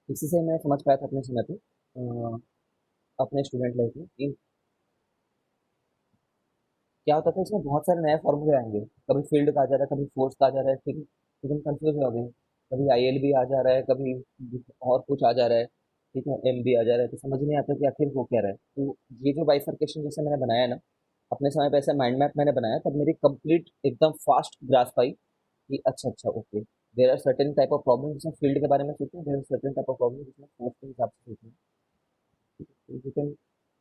इसी से मैं समझ पाया था अपने समय पे अपने स्टूडेंट लाइफ में कि क्या होता था, इसमें बहुत सारे नए फॉर्मूले आएंगे। कभी फील्ड का आ जा रहा है, कभी फोर्स का आ जा रहा है, ठीक है, लेकिन कंफ्यूज हो गए। कभी आईएल भी आ जा रहा है, कभी और कुछ आ जा रहा है, ठीक है, एम भी आ जा रहा है, तो समझ नहीं आता कि आखिर हो क्या रहा है। तो ये जो बाइफर्केशन जैसे मैंने बनाया ना, अपने समय पे ऐसा माइंड मैप मैंने बनाया, तब मेरी कंप्लीट एकदम फास्ट ग्रास्प आई कि अच्छा अच्छा okay, there are certain type of problem जिसमें फील्ड के बारे में सोचते हैं, there are certain type of problem जिसमें फोर्स के हिसाब से सोचते हैं। You can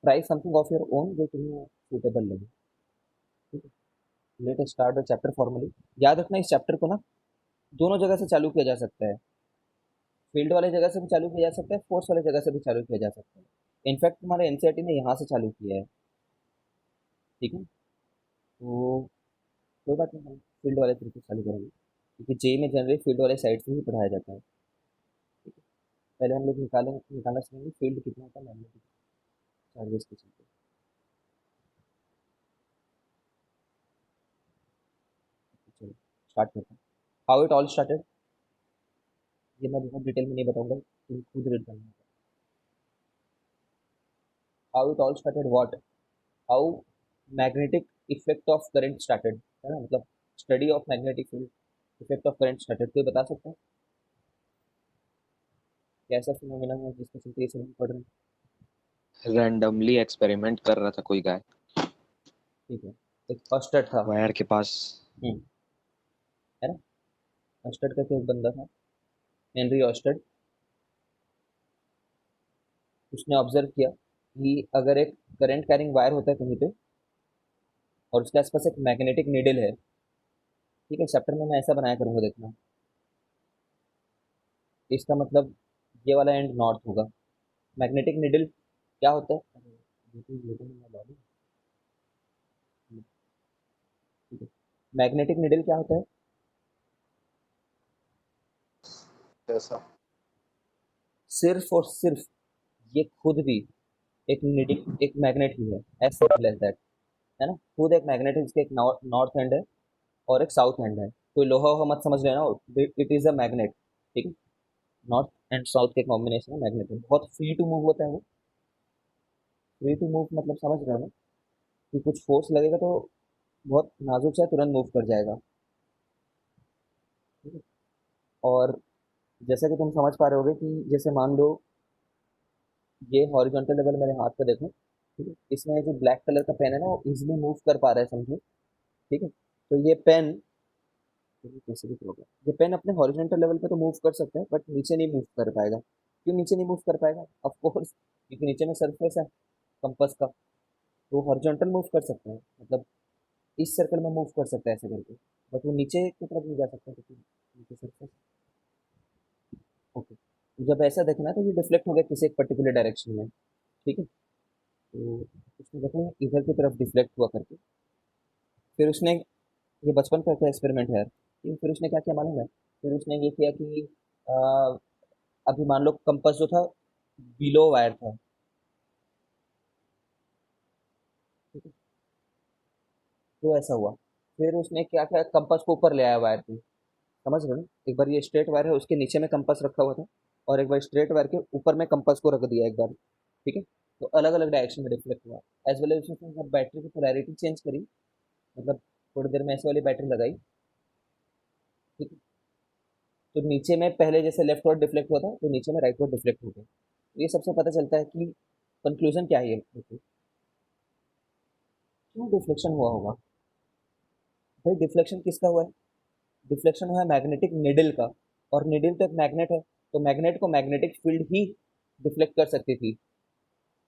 try something of your own जो तुम्हें सुटेबल लगे। ठीक है, let us start the chapter formally. याद रखना, इस चैप्टर को ना दोनों जगह से चालू किया जा सकता है। फील्ड वाले जगह से भी चालू किया जा सकता है, फोर्स वाले जगह से भी चालू किया जा सकता है। इनफैक्ट हमारे एनसीईआरटी ने यहाँ से चालू किया है। ठीक है, तो कोई बात नहीं, हम फील्ड वाले तरीके से चालू करेंगे, क्योंकि जे में जनरली फील्ड वाले साइड से ही पढ़ाया जाता है। ठीक है, पहले हम लोग निकालना सीखेंगे फील्ड कितना होता है मैग्नेटिक चार्जेस के चलते। चलो स्टार्ट करते हैं। हाउ इट ऑल स्टार्टेड, ये मैं बहुत डिटेल में नहीं बताऊंगा, तुम खुद रीड करना। How it all started what, how magnetic effect of current started, है ना, मतलब study of magnetic field effect of current started. कोई बता सकता है कि ऐसा फिनोमेना है जिसके चलते ये सब पढ़ रहे हैं? रैंडमली एक्सपेरिमेंट कर रहा था कोई गाय ठीक है, एक ऑस्टर्ड था। वायर के पास। हम्म, है ना, ऑस्टर्ड करके एक बंदा था, हेनरी ऑस्टर्ड। उसने ऑब्जर्व किया कि अगर एक करंट कैरिंग वायर होता है कहीं पे, और उसके आसपास एक मैग्नेटिक नीडल है, ठीक है, चैप्टर में मैं ऐसा बनाया करूंगा, देखना। इसका मतलब ये वाला एंड नॉर्थ होगा। मैग्नेटिक नीडल क्या होता है? अरे, ये तो मैं लॉ दूं। ठीक है, मैग्नेटिक नीडल क्या होता है? कैसा? सिर्फ और सिर्फ ये खुद भी एक नीडल, एक मैग्नेट ही है, एज सिंपल एज दैट। है ना, खुद एक मैग्नेट है जिसके एक नॉर्थ एंड है और एक साउथ एंड है। कोई लोहा वोहा मत समझ लेना, इट इज अ मैग्नेट। ठीक है, नॉर्थ एंड साउथ के कॉम्बिनेशन में मैग्नेट है, बहुत फ्री टू मूव होता है वो। फ्री टू मूव मतलब समझ रहे हो ना, कि कुछ फोर्स लगेगा तो बहुत नाजुक से तुरंत मूव कर जाएगा। ठीक है, और जैसा कि तुम समझ पा रहे होगे कि जैसे मान लो ये हॉरिजॉन्टल लेवल मेरे हाथ पे देखो, ठीक है, इसमें जो ब्लैक कलर का पेन है ना, वो इजिली मूव कर पा रहा है, समझो। ठीक है, तो ये पेन, कैसे भी होगा, ये पेन अपने हॉरिजॉन्टल लेवल पे तो मूव कर सकता है, बट नीचे नहीं मूव कर पाएगा। क्यों नीचे नहीं मूव कर पाएगा? ऑफ कोर्स, क्योंकि नीचे में सरफेस है कंपास का। तो हॉरिजॉन्टल मूव कर सकते हैं, मतलब इस सर्कल में मूव कर सकता है ऐसे करके, बट वो नीचे की तरफ नहीं जा सकता क्योंकि नीचे सरफेस। ओके, तो जब ऐसा देखना तो ये डिफ्लेक्ट हो गया किसी एक पर्टिकुलर डायरेक्शन में। ठीक है, तो उसने देखो इधर की तरफ डिफ्लेक्ट हुआ करके, फिर उसने, ये बचपन का एक्सपेरिमेंट है यार, फिर उसने क्या किया मालूम है? फिर उसने ये किया कि आ, अभी मान लो कंपास जो था बिलो वायर था। ठीक है, तो ऐसा हुआ, फिर उसने क्या किया, कंपास को ऊपर ले आया वायर पे। समझ रहे हो ना, एक बार ये स्ट्रेट वायर है, उसके नीचे में कंपास रखा हुआ था, और एक बार स्ट्रेट वायर के ऊपर में कंपास को रख दिया एक बार। ठीक है, तो अलग अलग डायरेक्शन में रिफ्लेक्ट हुआ। एज वेल एज उसने जब बैटरी की पोलैरिटी चेंज करी, मतलब थोड़ी देर में ऐसे वाली बैटरी लगाई, ठीक है, तो नीचे में पहले जैसे लेफ्ट वर्ड डिफ्लेक्ट हुआ था, तो नीचे में राइट वर्ड डिफ्लेक्ट हो गया। तो ये सबसे पता चलता है कि कंक्लूजन क्या है, देखो क्यों डिफ्लेक्शन हुआ होगा। भाई डिफ्लेक्शन किसका हुआ है? डिफ्लेक्शन हुआ है मैग्नेटिक निडल का, और निडल तो एक मैग्नेट है, तो मैग्नेट को मैग्नेटिक फील्ड ही डिफ्लेक्ट कर सकती थी।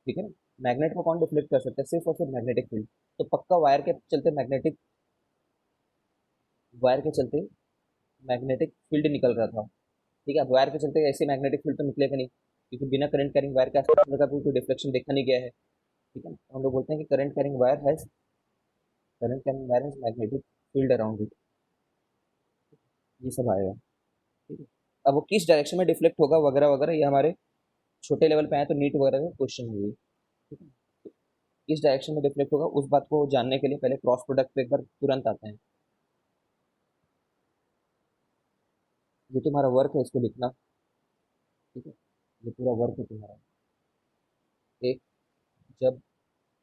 ठीक है ना, मैग्नेट को कौन डिफ्लेक्ट कर सकता है? सिर्फ और सिर्फ मैग्नेटिक फील्ड। तो पक्का वायर के चलते मैग्नेटिक, वायर के चलते मैग्नेटिक फील्ड निकल रहा था। ठीक है, अब वायर के चलते ऐसे मैग्नेटिक फील्ड तो निकलेगा नहीं, क्योंकि बिना करंट कैरिंग वायर के आसपास का कोई डिफ्लेक्शन देखा नहीं गया है। ठीक है, हम लोग बोलते हैं कि current carrying wire has magnetic field around it. ये सब आएगा। ठीक है, अब वो किस डायरेक्शन में डिफ्लेक्ट होगा वगैरह वगैरह, ये हमारे छोटे लेवल पे आए तो नीट वगैरह का क्वेश्चन होगी। ठीक है, किस डायरेक्शन में डिफ्लेक्ट होगा, उस बात को जानने के लिए पहले क्रॉस प्रोडक्ट पे एक बार तुरंत आते हैं। ये तुम्हारा वर्क है, इसको लिखना। ठीक है, ये पूरा वर्क है तुम्हारा। एक, जब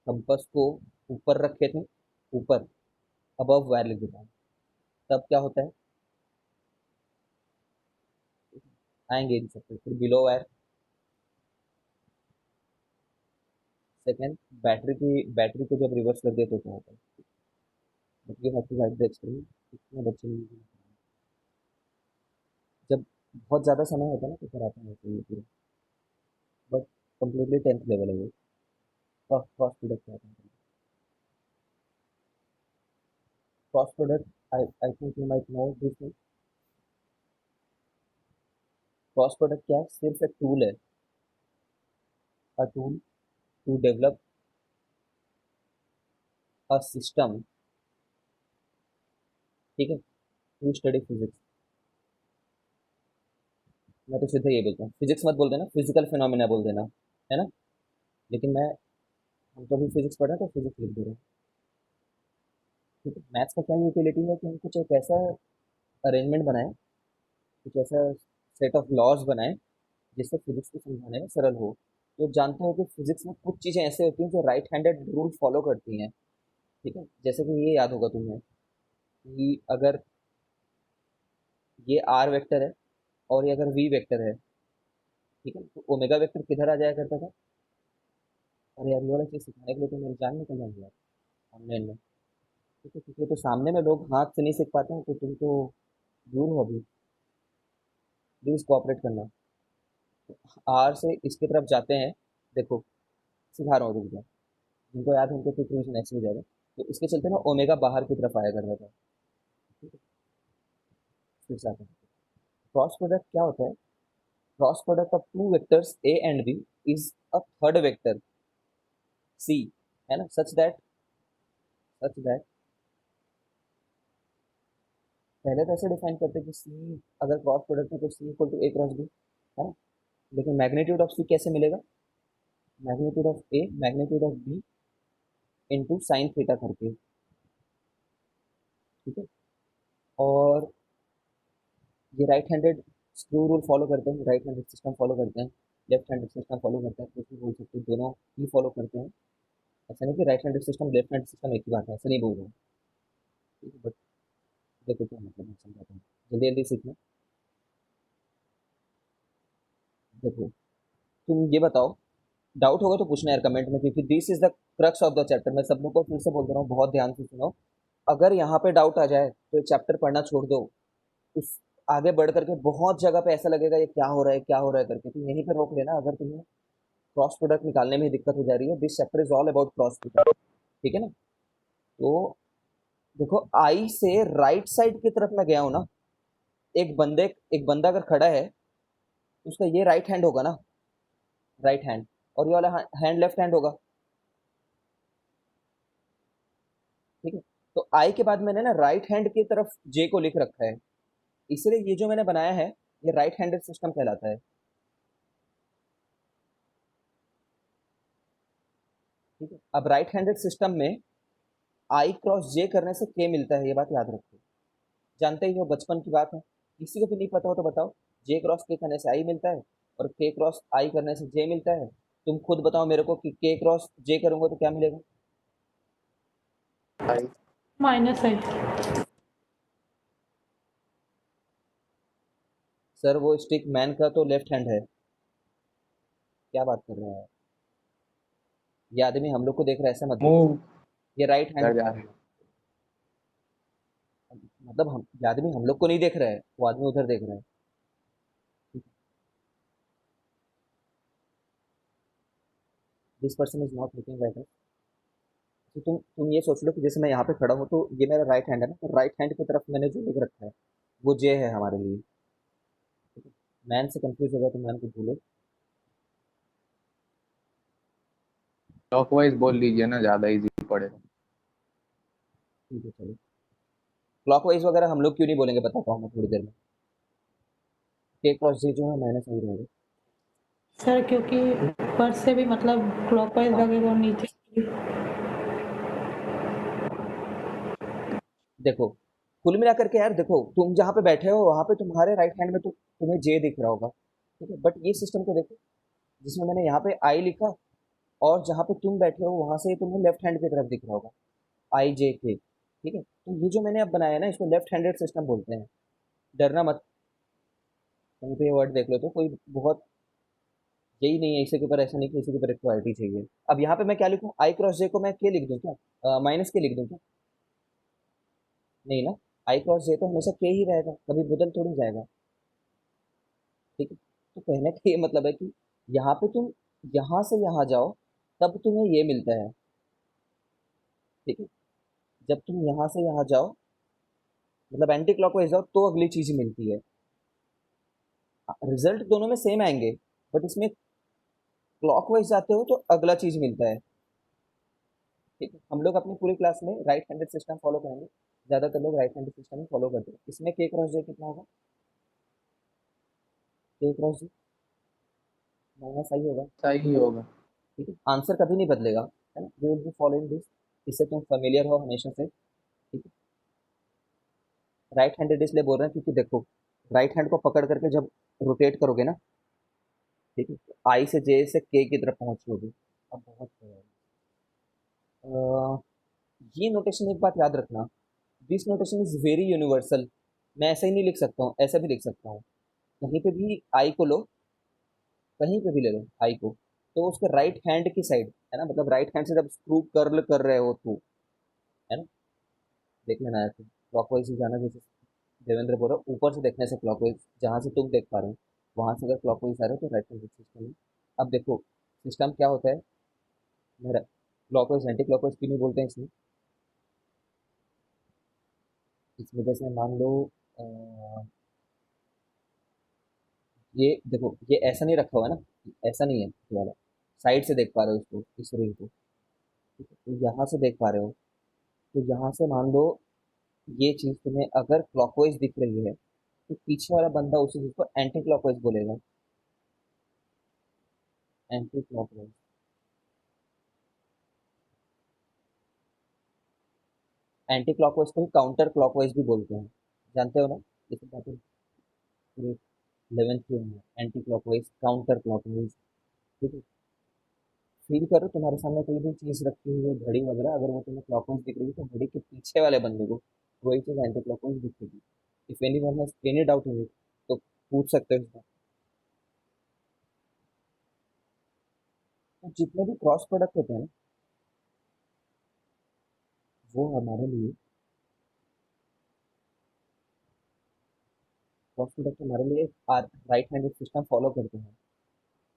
कंपास को ऊपर रखे थे, ऊपर, अबव वायर लिख देता हूँ, तब क्या होता है, आएंगे इन सब पे, फिर बिलो वायर। सेकेंड, बैटरी को जब रिवर्स कर दिया तो क्या होता है, you have to write the experiment. कितने बच्चे ने ये किया? जब बहुत ज़्यादा समय होता है ना तो फिर आता है ये पूरा, बट कम्प्लीटली 10th लेवल है ये। क्रॉस प्रोडक्ट क्या होता है, cross product, I think you might know this thing. Cross product क्या है, सिर्फ एक टूल है, a tool to develop a system, ठीक है, टू स्टडी फिजिक्स। मैं तो सीधे ये बोलता हूँ, फिजिक्स मत बोल देना, फिजिकल फिनोमिना बोल देना, है ना। लेकिन हम तो अभी फिजिक्स पढ़ रहे हैं तो फिजिक्स लिख दे रहे हैं। ठीक है, मैथ्स का क्या यूटिलिटी है कि हम कुछ एक ऐसा अरेंजमेंट बनाए, कुछ ऐसा सेट ऑफ लॉज बनाए जिससे फिजिक्स को समझाने में सरल हो। तो जानते हो कि फिजिक्स में कुछ चीज़ें ऐसे होती हैं जो राइट हैंडेड रूल फॉलो करती हैं। ठीक है, जैसे कि ये याद होगा तुम्हें कि अगर ये आर वेक्टर है और ये अगर वी वेक्टर है, ठीक है, तो ओमेगा वेक्टर किधर आ जाया करता था। और यार ये वाला चीज़ सिखाने के लिए तो मेरी जान निकल जाएगी यार ऑनलाइन में। ठीक है, क्योंकि तो सामने में लोग हाथ से नहीं सीख पाते हैं, तो तुम तो दूर हो अभी, प्लीज़ कोऑपरेट करना। आर से इसकी तरफ जाते हैं, देखो सिखा रहा हूँ, रुक जाओ, जिनको याद है उनको फिर क्वेश्चन ऐसे हो जाएगा। तो इसके चलते ना ओमेगा बाहर की तरफ आया करता था। ठीक है, फिर से आते हैं, क्रॉस प्रोडक्ट क्या होता है, cross product of two vectors A and B is a third vector C, है ना, सच दैट पहले तो ऐसे डिफाइन करते हैं कि सी अगर क्रॉस प्रोडक्ट है तो C equal to A cross B, है ना। लेकिन मैग्नीट्यूड ऑफ सी कैसे मिलेगा, magnitude of A magnitude of B into sine theta करके। ठीक है, और ये right handed screw rule follow करते हैं, राइट हैंडेड सिस्टम फॉलो करते हैं, लेफ्ट हैंडेड सिस्टम फॉलो करते हैं, कुछ भी बोल सकते हैं, दोनों ही फॉलो करते हैं। ऐसा नहीं कि right handed system left handed system एक ही बात है, ऐसा नहीं बोल रहा हूँ। ठीक है, बट देखो क्या मतलब मैं समझाता हूँ, जल्दी जल्दी सीखना। देखो, तुम ये बताओ, डाउट होगा तो पूछना यार कमेंट में, क्योंकि this is the crux of the chapter. मैं सब लोग को फिर से बोल दे रहा हूँ, बहुत ध्यान से सुनो। अगर यहाँ पे डाउट आ जाए तो ये चैप्टर पढ़ना छोड़ दो। उस आगे बढ़ करके बहुत जगह पे ऐसा लगेगा ये क्या हो रहा है क्या हो रहा है करके, तो यहीं पे रोक लेना। अगर तुम्हें क्रॉस प्रोडक्ट निकालने में दिक्कत हो जा रही है, this chapter is all about cross product. ठीक है ना। तो देखो, आई से राइट साइड की तरफ मैं गया हूं ना, एक बंदा अगर खड़ा है तो उसका ये राइट हैंड होगा ना, राइट हैंड, और ये वाला हैंड लेफ्ट हैंड होगा। ठीक है, तो आई के बाद मैंने ना राइट हैंड की तरफ जे को लिख रखा है, इसलिए ये जो मैंने बनाया है ये राइट हैंडेड सिस्टम कहलाता है। ठीक है, अब राइट हैंडेड सिस्टम में आई क्रॉस जे करने से के मिलता है, ये बात याद रखो। जानते ही हो, बचपन की बात है, किसी को भी नहीं पता हो तो बताओ। जे क्रॉस के करने से आई मिलता है और के क्रॉस आई करने से जे मिलता है। तुम खुद बताओ मेरे को कि के क्रॉस जे करूंगा तो क्या मिलेगा। आई। माइनस आई। सर वो स्टिक मैन का तो लेफ्ट हैंड है, क्या बात कर रहे हैं। ये आदमी हम लोग को देख रहा है ऐसा मत देखो, मूव ये राइट हैंड कर जा रहे। मतलब हम, ये आदमी हम लोग को नहीं देख रहा है, वो आदमी उधर देख रहा है। This person is not looking right. तो तुम ये सोच लो कि जैसे मैं यहाँ पे खड़ा हूँ तो ये मेरा राइट हैंड है ना, तो राइट हैंड की तरफ मैंने जो लिख रखा है वो जे है हमारे लिए। मैन से कंफ्यूज होगा तो मैन को भूलो। क्लॉकवाइज बोल लीजिए ना, ज्यादा इजी पड़ेगा। ठीक है चलो, क्लॉकवाइज वगैरह हम लोग क्यों नहीं बोलेंगे, बताता हूँ मैं थोड़ी देर में। के क्रॉस जे जो है मैंने सही रहेगा। सर क्योंकि ऊपर से भी मतलब क्लॉकवाइज हाँ, लगेगा और नीचे देखो, कुल मिलाकर के यार देखो, तुम जहाँ पे बैठे हो वहाँ पे तुम्हारे राइट हैंड में तो तुम्हें जे दिख रहा होगा, ठीक है, बट ये सिस्टम को देखो, जिसमें मैंने यहाँ पे आई लिखा, और जहाँ पे तुम बैठे हो वहां से तुम्हें लेफ्ट हैंड की तरफ दिख रहा होगा, आई जे के, ठीक है, तो ये जो मैंने अब बनाया है ना, इसको लेफ्ट हैंडेड सिस्टम बोलते हैं। डरना मत, कहीं पे ये वर्ड देख लो तो कोई बहुत, यही नहीं है, इसी के ऊपर ऐसा नहीं कि इसी के ऊपर इक्वालिटी चाहिए। अब यहाँ पे मैं क्या लिखूँ, आई क्रॉस जे को मैं के लिख दूँ क्या, माइनस के लिख दूँ क्या? नहीं ना, आई क्रॉस जे तो हमेशा के ही रहेगा, कभी बदल थोड़ी जाएगा, ठीक है। तो कहने का ये मतलब है कि यहाँ पे तुम यहाँ से यहाँ जाओ तब तुम्हें ये मिलता है, ठीक है, जब तुम यहाँ से यहाँ जाओ, मतलब एंटी क्लॉकवाइज जाओ तो अगली चीज मिलती है। रिजल्ट दोनों में सेम आएंगे, बट इसमें क्लॉकवाइज जाते हो तो अगला चीज मिलता है, ठीक है। हम लोग अपनी पूरी क्लास में राइट हैंडेड सिस्टम फॉलो करेंगे, ज्यादातर लोग राइट हैंडेड सिस्टम ही फॉलो करते हैं। इसमें के क्रॉस जे कितना होगा, के क्रॉस जे माइनस आई होगा, सही होगा। ठीक है, आंसर कभी नहीं बदलेगा, है ना, you will be following this, इससे तुम फेमिलियर हो हमेशा से, ठीक है। राइट हैंडेड इसलिए बोल रहे हैं क्योंकि देखो, राइट हैंड को पकड़ करके जब रोटेट करोगे ना, ठीक है, आई से जे से के की तरफ पहुंचोगे। अब बहुत ये नोटेशन एक बात याद रखना, this notation is very universal. मैं ऐसे ही नहीं लिख सकता हूँ, ऐसे भी लिख सकता हूँ। कहीं पे भी आई को लो, कहीं पे भी ले लो आई को, तो उसके राइट हैंड की साइड, है ना, मतलब राइट हैंड से जब स्क्रू कर्ल कर रहे हो तो, है ना, देख लेना है, क्लॉकवाइज ही जाना, जैसे देवेंद्र बोल रहा है, ऊपर से देखने से क्लॉकवाइज, जहाँ से तुम देख पा रहे हो वहां से अगर क्लॉकवाइज आ रहे हो तो राइट हैंड सिस्टम है। अब देखो सिस्टम क्या होता है, मेरा क्लॉकवाइज एंटी क्लॉकवाइज क्यों नहीं बोलते हैं इसमें, इस वजह से मान लो, अ, ये देखो, ये ऐसा नहीं रखा हुआ है ना, ऐसा नहीं है ये वाला, साइड से देख पा रहे हो इसको, इस रिंग को, ठीक है, तो यहाँ से देख पा रहे हो, तो यहाँ से मान लो ये चीज तुम्हें अगर क्लॉकवाइज दिख रही है तो पीछे वाला बंदा उसी चीज को एंटी क्लॉकवाइज बोलेगा, एंटी क्लॉकवाइज, एंटी क्लॉकवाइज को ही काउंटर क्लॉकवाइज भी बोलते हैं, जानते हो ना, जैसे बातें पूरे 11th में है, एंटी क्लॉकवाइज काउंटर क्लॉकवाइज, ठीक है। फील करो तुम्हारे सामने कोई भी चीज रखी हुई है, घड़ी वगैरह, अगर वो तुम्हें क्लॉकवाइज दिख रही है तो घड़ी के पीछे वाले बंदे को वही चीज एंटी क्लॉकवाइज दिखेगी। If any one has any doubt in it तो पूछ सकते हो इसका। तो जितने भी क्रॉस प्रोडक्ट होते हैं ना, वो हमारे लिए, क्रॉस प्रोडक्ट हमारे लिए राइट हैंडेड सिस्टम फॉलो करते हैं,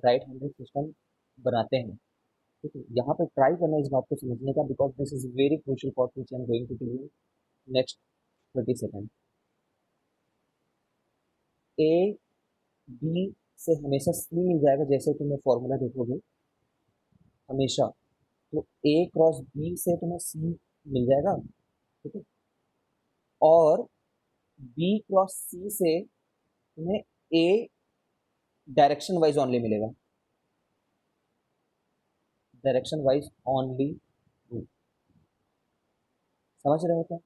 राइट हैंडेड सिस्टम बनाते हैं, ठीक है। यहाँ पे ट्राई करना इस बात को समझने का, because this is very crucial for which I am going to tell you next 30 second. A B से हमेशा सी मिल जाएगा, जैसे तुम्हें फॉर्मूला देखोगे हमेशा, तो ए क्रॉस बी से तुम्हें सी मिल जाएगा, ठीक है, और बी क्रॉस सी से तुम्हें ए डायरेक्शन वाइज ओनली मिलेगा, डायरेक्शन वाइज ओनली, समझ रहे हो क्या?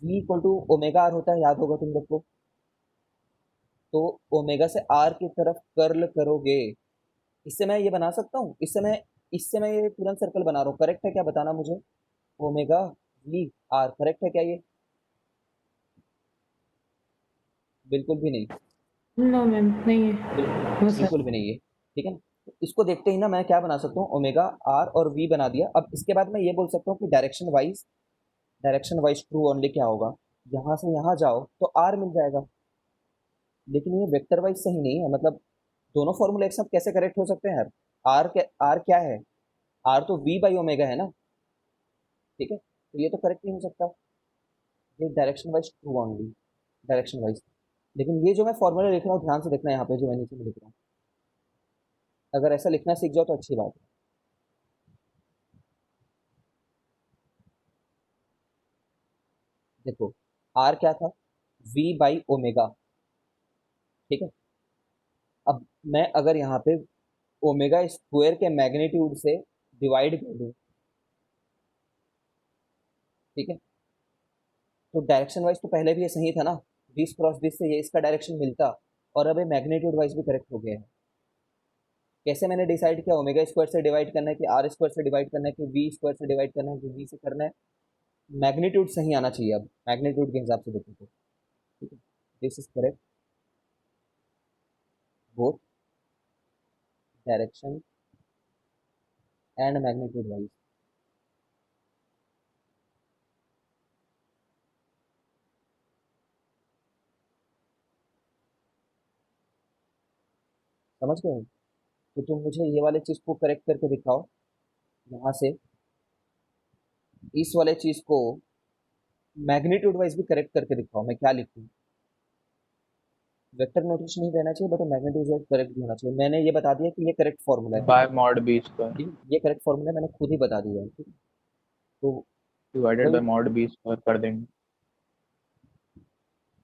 v equal to omega R होता है, याद होगा तुम लोग को, तो ओमेगा से आर की तरफ कर्ल करोगे, इससे मैं ये बना सकता हूँ, इससे मैं ये तुरंत सर्कल बना रहा हूँ, करेक्ट है क्या, बताना मुझे, ओमेगा वी आर करेक्ट है क्या ये? बिल्कुल भी नहीं, नो मैम, नहीं है। बिल्कुल, नो सर। बिल्कुल भी नहीं है, ठीक है ना। तो इसको देखते ही ना मैं क्या बना सकता हूँ, ओमेगा आर और वी बना दिया। अब इसके बाद मैं ये बोल सकता हूँ कि डायरेक्शन वाइज ट्रू ओनली क्या होगा, यहाँ से यहाँ जाओ तो आर मिल जाएगा, लेकिन ये वेक्टर वाइज सही नहीं है, मतलब दोनों फॉर्मूला एक साथ कैसे करेक्ट हो सकते हैं यार, आर क्या है, आर तो वी बाई ओमेगा है ना, ठीक है, तो ये तो करेक्ट नहीं हो सकता, ये direction wise true only, direction wise. लेकिन ये जो मैं फॉर्मूला लिख रहा हूँ ध्यान से देखना, यहाँ पे जो मैं नीचे में लिख रहा हूँ, अगर ऐसा लिखना सीख जाओ तो अच्छी बात है। देखो आर क्या था, वी बाई ओमेगा, ठीक है। अब मैं अगर यहाँ पे ओमेगा स्क्वायर के मैग्नीट्यूड से डिवाइड कर दूँ, ठीक है। तो डायरेक्शन वाइज तो पहले भी ये सही था ना, 20 क्रॉस 20 से ये इसका डायरेक्शन मिलता, और अब ये मैग्नीट्यूड वाइज भी करेक्ट हो गया है। कैसे मैंने डिसाइड किया, ओमेगा स्क्वायर से डिवाइड करना है कि आर स्क्वायर से डिवाइड करना है कि वी स्क्वायर से डिवाइड करना है कि वी से करना है, मैग्नीट्यूड सही आना चाहिए। अब मैग्नीट्यूड के हिसाब से देखो तो ठीक है, this is correct both direction and magnitude wise. समझ गए? तो तुम मुझे ये वाले चीज को करेक्ट करके दिखाओ, यहाँ से इस वाले चीज को मैग्नीट्यूड वाइज भी करेक्ट करके दिखाओ। मैं क्या लिखूं? वेक्टर नोटेशन नहीं रहना चाहिए, बट मैग्नीट्यूड वाइज करेक्ट भी होना चाहिए। मैंने ये बता दिया कि ये करेक्ट फॉर्मूला है। बाय मॉड बी स्क्वायर ठीक है, ये करेक्ट फॉर्मूला मैंने खुद ही बता दिया है। ठीक है, तो डिवाइडेड वही बाय मॉड बी स्क्वायर कर देंगे।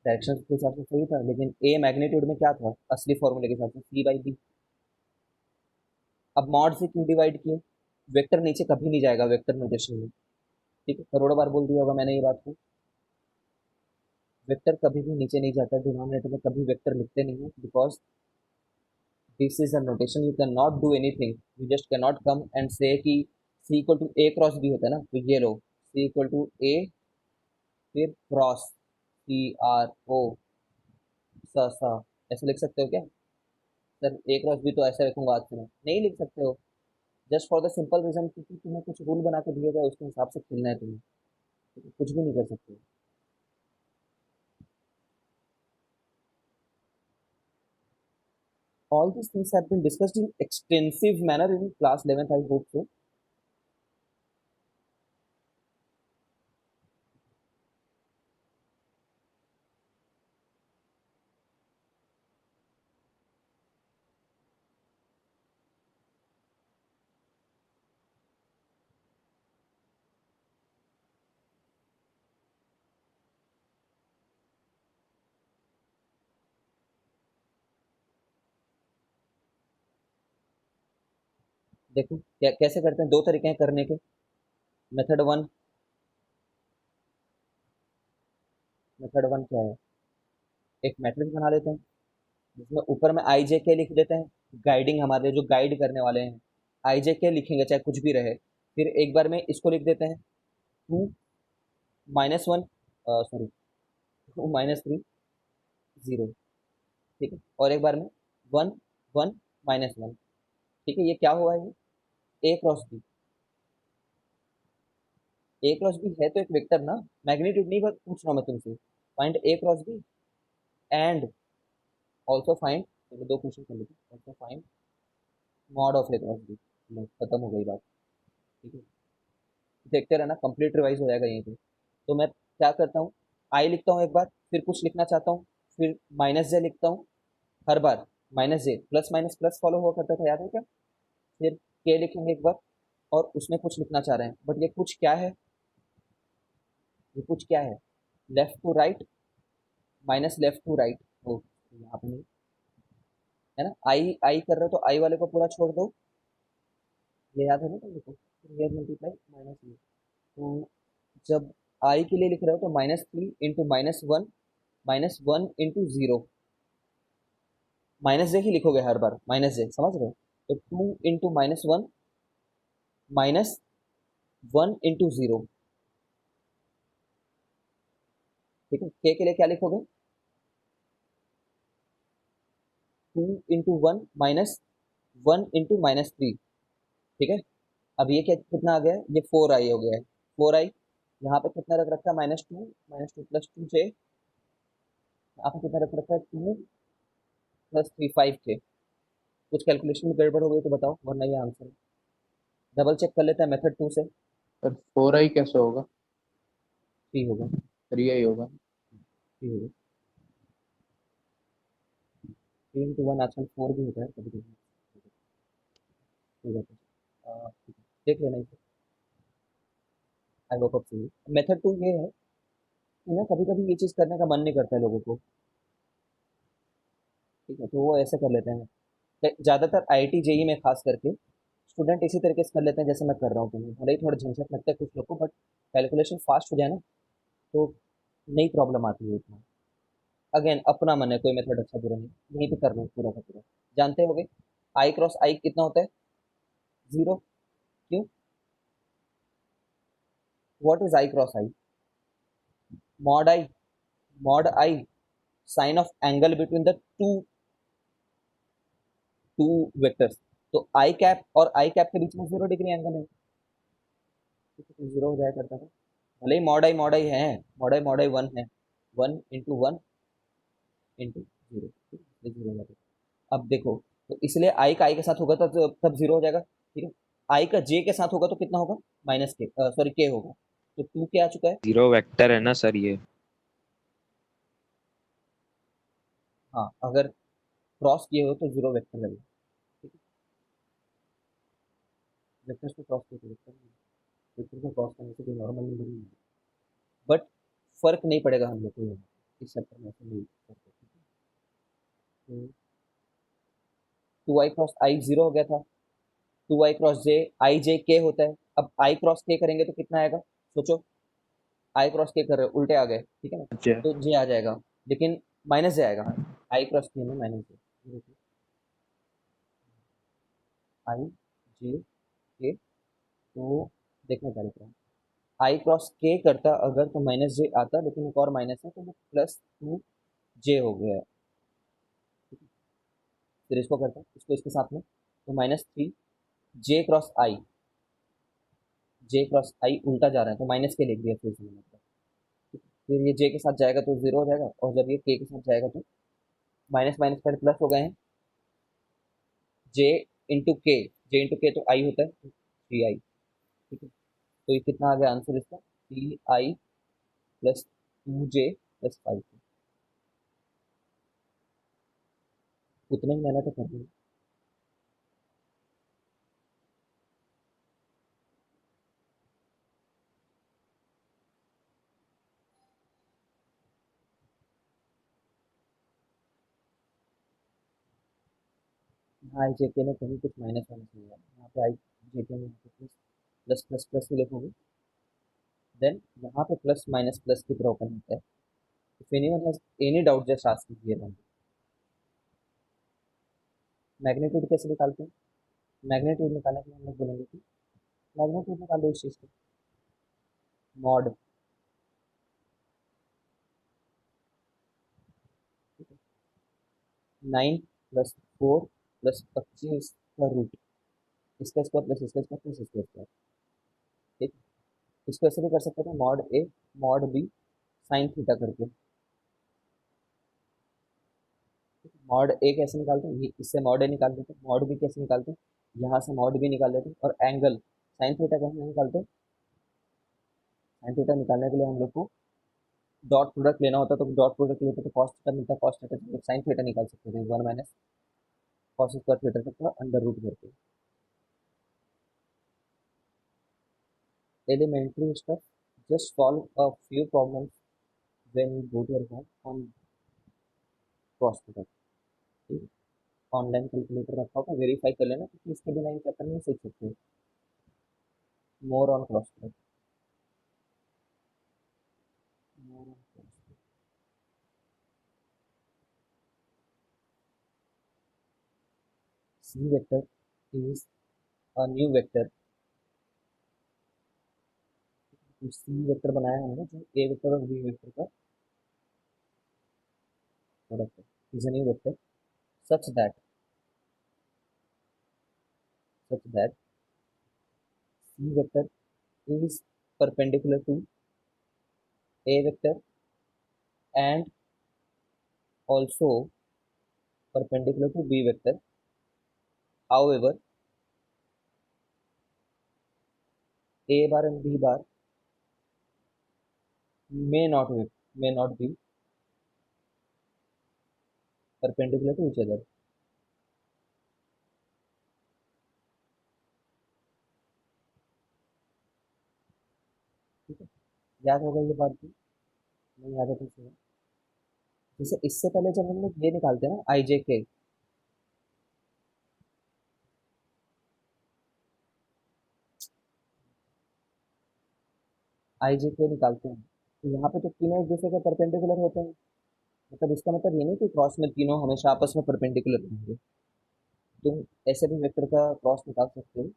डायरेक्शन के हिसाब से सही था, लेकिन ए मैग्नीट्यूड में क्या था असली फॉर्मूले के हिसाब से, सी बाई बी। अब मॉड से क्यों डिवाइड किए? वेक्टर नीचे कभी नहीं जाएगा वेक्टर नोटेशन में। ठीक है, करोड़ों बार बोल दिया होगा मैंने ये बात को। वेक्टर कभी भी नीचे नहीं जाता, डिनोमिनेटर में कभी वेक्टर लिखते नहीं है, because this is a notation, you can not do anything, you just can not come and say कि C equal to A cross B होता है ना, तो ये लो सी इक्वल टू ए फिर क्रॉस सी आर ओ सा, ऐसे लिख सकते हो क्या? सर ए क्रॉस बी तो ऐसे लिखूंगा आज से, मैं नहीं लिख सकते हो। Just for the simple reason, क्योंकि तुम्हें कुछ रूल बना के दिए गए, उसके हिसाब से खेलना है तुम्हें, तो कुछ भी नहीं कर सकते। All these things have been discussed in extensive manner in class 11th, I hope so. देखो कैसे करते हैं, दो तरीके हैं करने के। मेथड वन, मेथड वन क्या है? एक मैट्रिक्स बना लेते हैं जिसमें ऊपर में आई जे के लिख देते हैं, गाइडिंग हमारे जो गाइड करने वाले हैं आई जे के लिखेंगे, चाहे कुछ भी रहे। फिर एक बार में इसको लिख देते हैं 2 - 1, सॉरी 2 - 3 0। ठीक है, और एक बार में 1 1 - 1। ठीक है, ये क्या हुआ है? ये ए क्रॉस बी। ए क्रॉस बी है तो एक वेक्टर ना, मैग्नीट्यूड नहीं पूछ रहा हूँ मैं तुमसे। Find A cross B and also find, चलो दो क्वेश्चन कर लेते हैं, also find mod of A cross B. खत्म हो गई बात। ठीक है, देखते रहना, कंप्लीट रिवाइज हो जाएगा यहीं पे। तो मैं क्या करता हूँ, आई लिखता हूँ एक बार, फिर कुछ लिखना चाहता हूँ, फिर माइनस जे लिखता हूँ। हर बार माइनस जे, प्लस माइनस प्लस फॉलो हुआ करता था, याद है क्या? फिर के लिखेंगे एक बार, और उसमें कुछ लिखना चाह रहे हैं, बट ये कुछ क्या है? ये कुछ क्या है? Left to right minus left to right. ओ, यहाँ पे नहीं है ना, आई आई कर रहे हो तो आई वाले को पूरा छोड़ दो, ये याद है ना तुम देखो, ये मल्टीप्लाई माइनस ये। तो जब आई के लिए लिख रहे हो तो -3 × -1 -1 × 0, माइनस जे ही लिखोगे हर बार, माइनस जे, समझ रहे हो? तो 2 × -1 -1 × 0। ठीक है, के लिए क्या लिखोगे? 2 × 1 - 1 × -3। ठीक है, अब ये क्या कितना आ गया है? ये 4i हो गया है। 4i, यहाँ पे कितना रख रखा है? -2 + 2 से, यहाँ पे कितना रख रखा है? 2 + 3 5 थे। कुछ कैलकुलेशन में गड़बड़ हो गई तो बताओ, वरना ये आंसर है। डबल चेक कर लेते हैं मेथड टू से। पर 4i कैसे होगा? 3 होगा, 3i होगा। 3 होगा। 3 × 1 आजकल 4 भी होता है कभी कभी, हो जाता है। ठीक है, देख लेना इसे। आई होप सही है। मेथड टू ये है कि ना, कभी कभी ये चीज़ करने का मन नहीं करता है लोगों को। ठीक है, तो वो ऐसे कर लेते हैं। ज़्यादातर आईआईटी जेई में खास करके स्टूडेंट इसी तरीके से कर लेते हैं जैसे मैं कर रहा हूँ। तुम्हें भले ही थोड़ा झंझट लगता है कुछ लोग को, बट कैलकुलेशन फास्ट हो जाए ना तो नई प्रॉब्लम आती है इतना। अगेन अपना मन है, कोई मेथड अच्छा बुरा नहीं, यहीं पे कर लो पूरा का पूरा। जानते होगे आई क्रॉस आई कितना होता है? जीरो। क्यों? What is i cross i? Mod i, mod i sine of angle between the two two vectors. तो आई कैप और आई कैप के बीच में 0 डिग्री एंगल है, तो जीरो हो जाया करता था। भले ही मॉड आई है, मॉड आई वन है, 1 × 1 × 0, जीरो हो जाता है। अब देखो, तो इसलिए आई का आई के साथ होगा तब जीरो हो जाएगा, ठीक है। आई का जे के साथ होगा तो कितना होगा? माइनस के, सॉरी के होगा। तो टू क्या आ चुका है? जीरो वेक्टर है ना सर ये? हाँ, अगर क्रॉस किए हो तो जीरो वेक्टर लगेगा, ठीक है। वेक्टर्स को क्रॉस किए तो वेक्टर नहीं, वेक्टर को क्रॉस करने से कोई नॉर्मल नंबर नहीं है। बट फर्क नहीं पड़ेगा हम लोग को यहाँ, इस चैप्टर में ऐसे नहीं करते, ठीक है। तो two i cross i zero हो गया था, टू आई क्रॉस जे, आई जे के होता है। अब आई क्रॉस के करेंगे तो कितना आएगा? सोचो, आई क्रॉस के कर रहे हो, उल्टे आ गए, ठीक है ना। अच्छा। तो जे आ जाएगा, लेकिन माइनस जे आएगा। आई क्रॉस के में माइनस जे, आई जे के। तो देखना क्या लिख रहा है, आई क्रॉस के करता अगर तो माइनस जे आता, लेकिन एक और माइनस है तो वो प्लस टू जे हो गया है। फिर इसको करता, इसको इसके साथ में, तो -3 जे क्रॉस आई, जे क्रॉस आई उल्टा जा रहा है तो माइनस के लिख दिया फिर से मैंने, फिर ये जे के साथ जाएगा तो जीरो हो जाएगा, और जब ये के साथ जाएगा तो माइनस माइनस पहले प्लस हो गए हैं। जे इंटू के, जे इंटू के तो आई होता है, तो 3 आई, ठीक है। तो ये कितना आ गया आंसर इसका? 3 आई प्लस 2 जे प्लस 5। उतना ही मेहनत तो करनी है। आई जे के में कहीं कुछ माइनस माइनस नहीं है, यहाँ पे आई जे के में प्लस प्लस प्लस प्लस ही लिखोगे, देन यहाँ पे प्लस माइनस प्लस की तरह ओपन होता है। If anyone has any doubt just ask me here. Magnitude कैसे निकालते हैं? मैग्नीट्यूड निकालने के लिए हम लोग बोलेंगे कि मैग्नीट्यूड निकाल दो इस चीज़ को, मॉड, 9 + 4 + 25 का रूट, इसका स्क्वायर प्लस इसका स्क्वायर प्लस इसका स्क्वायर, ठीक। इसको ऐसे भी कर सकते थे, mod A mod B sign theta करके। मॉड ए कैसे निकालते हैं? इससे मॉड ए निकाल देते हैं। मॉड बी कैसे निकालते हैं? यहाँ से मॉड बी निकाल देते हैं। और एंगल साइन थीटा कैसे निकालते हैं? साइन थीटा निकालने के लिए हम लोग को डॉट प्रोडक्ट लेना होता है, तो डॉट प्रोडक्ट लेते तो कॉस थीटा मिलता है, कॉस थीटा से साइन थीटा निकाल सकते थे, 1 माइनस कॉस स्क्वायर थीटा तक का अंडर रूट करके। Elementary stuff, just solve a few problems when you go to your home on cross product, ठीक। ऑनलाइन कैलकुलेटर रखा होगा, वेरीफाई कर लेना, क्योंकि इसके बिना ये चैप्टर नहीं सीख सकते। More on cross product, more on cross, C vector is a new vector. C vector बनाया हमने जो ए वेक्टर और बी वेक्टर का प्रोडक्ट है, is a new vector such that, C vector is perpendicular to A vector and also perpendicular to B vector. However, A bar and B bar may not be perpendicular to each other. ठीक है, याद होगा ये बात भी, नहीं याद है तो सुनो। जैसे इससे पहले जब हम लोग ये निकालते हैं ना आई जे के, आई जे के निकालते हैं, तो यहाँ पे तो तीनों एक दूसरे के परपेंडिकुलर होते हैं। मतलब इसका मतलब ये नहीं कि क्रॉस में तीनों हमेशा आपस में परपेंडिकुलर रहेंगे। तुम ऐसे भी वेक्टर का क्रॉस निकाल सकते हो।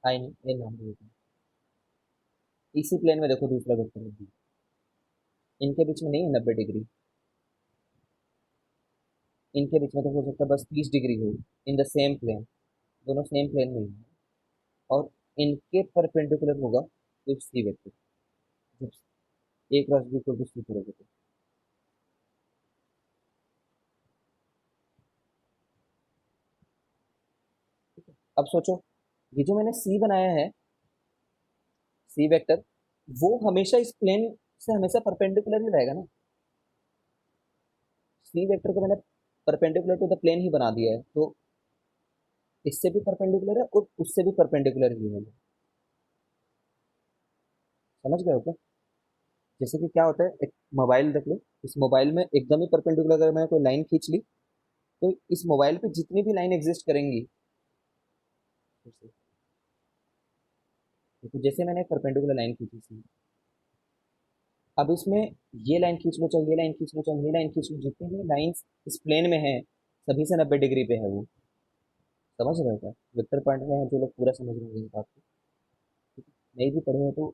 आई नहीं, ये नाम दे देते हैं। इसी प्लेन में देखो दूसरा वेक्टर है बी, इनके बीच में नहीं है 90 डिग्री, इनके बीच में तो हो सकता है बस 30 डिग्री हो, इन द सेम प्लेन, दोनों सेम प्लेन में ही है, और इनके परपेंडिकुलर होगा तो सी वेक्टर, जब ए क्रॉस बी इक्वल टू सी करोगे तो। अब सोचो, ये जो मैंने सी बनाया है, सी वेक्टर, वो हमेशा इस प्लेन से हमेशा परपेंडिकुलर ही रहेगा ना। सी वेक्टर को मैंने परपेंडिकुलर टू द प्लेन ही बना दिया है, तो इससे भी परपेंडिकुलर है और उससे भी परपेंडिकुलर ही है। समझ गए हो क्या? जैसे कि क्या होता है, एक मोबाइल देख लो, इस मोबाइल में एकदम ही परपेंडिकुलर अगर मैंने कोई लाइन खींच ली, तो इस मोबाइल पे जितनी भी लाइन एग्जिस्ट करेंगी, तो जैसे मैंने एक परपेंडिकुलर लाइन खींची थी, अब इसमें ये लाइन खींच लो, चाहे ये लाइन खींच लो, चाहे ये लाइन खींच लो, जितनी भी लाइंस इस प्लेन में है, सभी से 90 डिग्री पे है वो। समझ रहे हो क्या? वेक्टर पॉइंट में है जो लोग पूरा समझ रहे हैं इस बात को। नहीं भी पढ़े हो तो,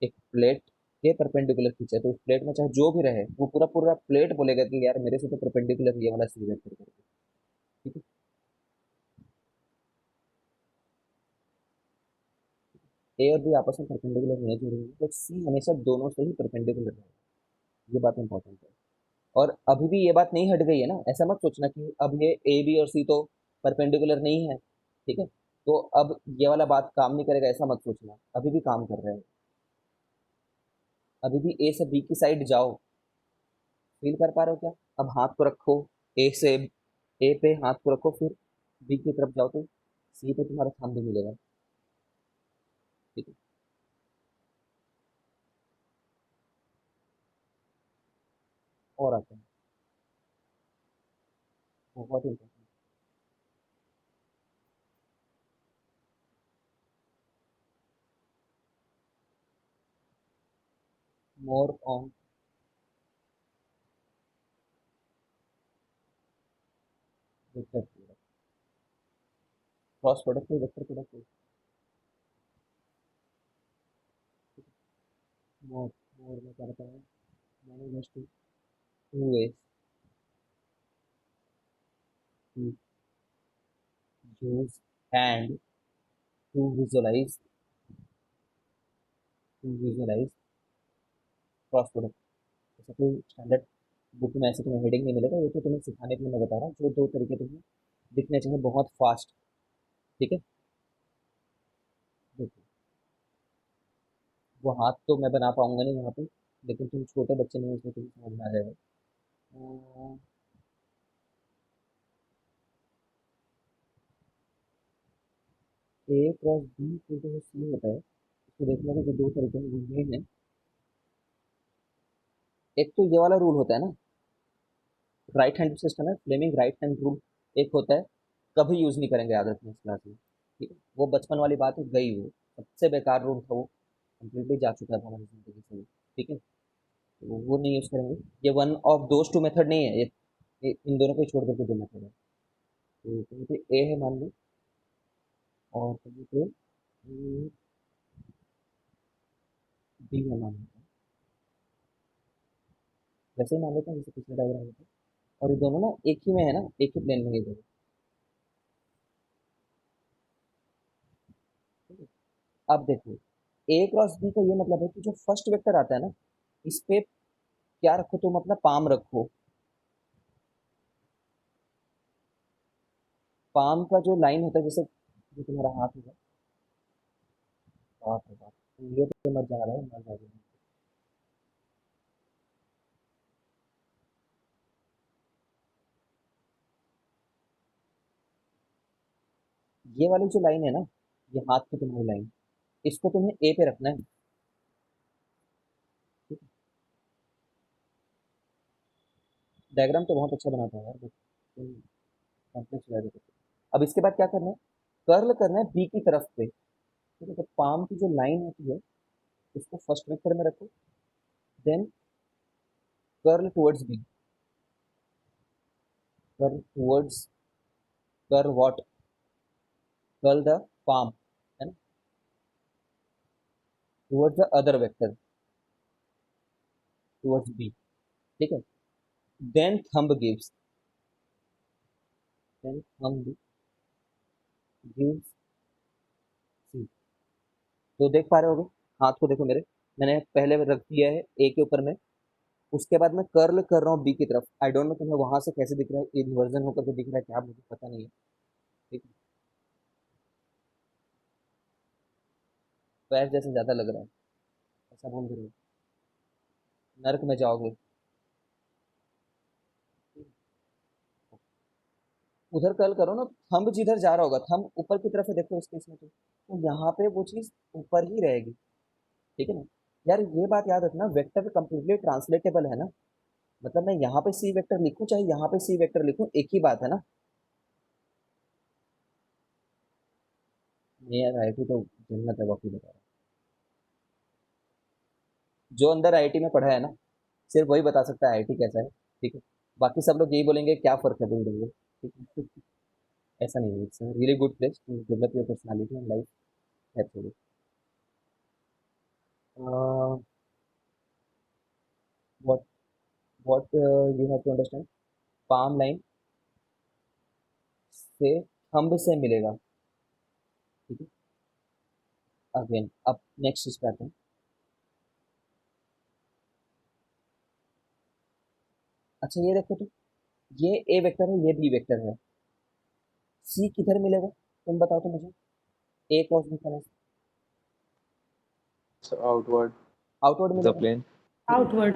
एक प्लेट के परपेंडिकुलर खींचा है, तो उस प्लेट में चाहे जो भी रहे, वो पूरा पूरा प्लेट बोलेगा कि यार मेरे से तो परपेंडिकुलर ये वाला सी वेक्टर करके। ठीक है, ए और बी आपस में परपेंडिकुलर होने जरूरी है, तो सी हमेशा दोनों से ही परपेंडिकुलर रहेगा। ये बात इंपॉर्टेंट है। और अभी भी ये बात नहीं हट गई है ना, ऐसा मत सोचना कि अब ये ए बी और सी तो परपेंडिकुलर नहीं है। ठीक है, तो अब ये वाला बात काम नहीं करेगा ऐसा मत सोचना, अभी भी काम कर रहे हैं। अभी भी ए से बी की साइड जाओ, फील कर पा रहे हो क्या? अब हाथ को रखो, ए से ए पे हाथ को रखो, फिर बी की तरफ जाओ तो सी पे तुम्हारा सामने मिलेगा। ठीक है, और आता है बहुत important, more on vector product, cross product vector product. More, more में क्या बताया, मैंने just two ways to use and to visualize cross product. ऐसा कोई स्टैंडर्ड बुक में ऐसे तुम्हें हेडिंग नहीं मिलेगा, ये तो तुम्हें सिखाने के लिए मैं बता रहा हूँ, जो दो तरीके तुम्हें दिखने चाहिए बहुत फास्ट। ठीक है, देखो, वो हाथ तो मैं बना पाऊंगा नहीं यहाँ पे, लेकिन तुम छोटे बच्चे नहीं हो, इसमें तुम्हें समझ में आ जाएगा। ए क्रॉस बी को जो सी होता है, इसको देखने के जो दो तरीके हैं वो ये हैं। एक तो ये वाला रूल होता है ना, राइट हैंड सिस्टम है, फ्लेमिंग राइट हैंड रूल एक होता है, कभी यूज नहीं करेंगे, याद रखना इस क्लास में। ठीक है, वो बचपन वाली बात है, गई वो सबसे बेकार रूल था वो, कंप्लीटली जा चुका था हमारी जिंदगी से वो। ठीक है, तो वो नहीं यूज करेंगे। ये one of those two method नहीं है, ये इन दोनों को ही छोड़ करके दो मेथड है। तो कहीं पे ए है मान लो, और कहीं पे बी है मान लो, वैसे ही मान लेते हैं जैसे पिछले डायग्राम में था। और ये दोनों ना एक ही में है ना, एक ही प्लेन में ये दोनों। ठीक है? अब देखो, ए क्रॉस बी का ये मतलब है कि जो फर्स्ट वेक्टर आता है ना, इस पे क्या रखो, तुम अपना पाम रखो। पाम का जो लाइन होता है, जैसे जो तुम्हारा हाथ होगा, हाथ होगा, ये तो मत जा रहा है, मत जा रहा है। ये वाली जो लाइन है ना, ये हाथ की तुम्हारी लाइन, इसको तुम्हें ए पे रखना है। ठीक डायग्राम तो बहुत अच्छा बनाता है यार, बट कॉम्प्लेक्स लग रहा है। अब इसके बाद क्या करना है, कर्ल करना है बी की तरफ पे, ठीक है। तो पाम की जो लाइन होती है उसको फर्स्ट वेक्टर में रखो, then curl towards B, curl towards, curl what, curl the palm, है ना, towards the other vector, towards B, ठीक है। Then thumb gives, then thumb gives C. तो देख पा रहे होगे, हाथ को देखो मेरे, मैंने पहले रख दिया है ए के ऊपर में, उसके बाद मैं कर्ल कर रहा हूँ बी की तरफ। आई डोंट नो तुम्हें वहां से कैसे दिख रहा है, इन्वर्जन होकर के दिख रहा है क्या, मुझे पता नहीं है, ठीक है। पैर जैसे ज्यादा लग रहा है, ऐसा बोल रहे हो, नर्क में जाओगे। उधर कर्ल करो ना, थंब जिधर जा रहा होगा, थंब ऊपर की तरफ है, देखो इस केस में तो यहाँ पे वो चीज ऊपर ही रहेगी, ठीक है ना। यार ये बात याद रखना, वेक्टर कंप्लीटली ट्रांसलेटेबल है ना, मतलब मैं यहाँ पे सी वेक्टर लिखूं चाहे यहाँ पे सी वेक्टर लिखूं, एक ही बात है ना। नहीं यार, आईआईटी तो जन्नत है, बाकी बता रहा हूँ। जो अंदर आईआईटी में पढ़ा है ना, सिर्फ वही बता सकता है आईआईटी कैसा है, ठीक है। बाकी सब लोग यही बोलेंगे क्या फर्क है, बोल देंगे, ठीक है। ऐसा नहीं है, it's really good place to develop your personality and life, actually. What what you have to understand, palm line से थंब से मिलेगा, ठीक है। अगेन अब नेक्स्ट चीज पे आते हैं। अच्छा ये देखो, तो ये ए वेक्टर है, ये बी वेक्टर है, सी किधर मिलेगा, तुम बताओ तो मुझे, ए क्रॉस बी का, So outward आउटवर्ड the मिलेगा, plane. ठीक है। आउटवर्ड।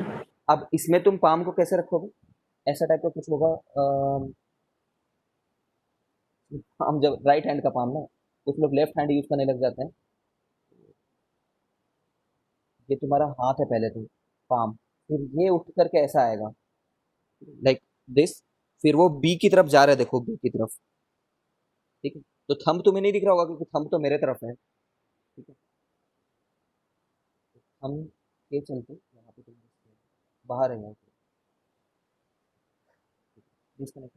अब इसमें तुम पाम को कैसे रखोगे, ऐसा टाइप का कुछ होगा। हम जब राइट हैंड का पाम ना, कुछ लोग लेफ्ट हैंड यूज करने लग जाते हैं। ये तुम्हारा हाथ है पहले तो, पाम, फिर ये उठ करके ऐसा आएगा, लाइक दिस, फिर वो बी की तरफ जा रहा है, देखो बी की तरफ, ठीक है। तो थंब तुम्हें नहीं दिख रहा होगा क्योंकि थंब तो मेरे तरफ है, ठीक है। हम के चलते यहाँ पे तुम बाहर है, यहाँ पे डिस्कनेक्ट,